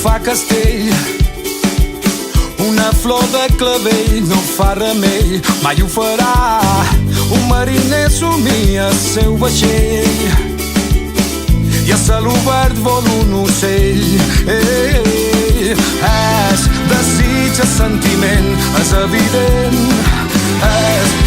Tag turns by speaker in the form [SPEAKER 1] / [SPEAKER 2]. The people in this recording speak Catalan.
[SPEAKER 1] fa castell. Una flor de clavell no fa remei, mai ho farà. Un mariner somia el seu vaixell i a cel obert vol un ocell. És desig, és sentiment, és evident. És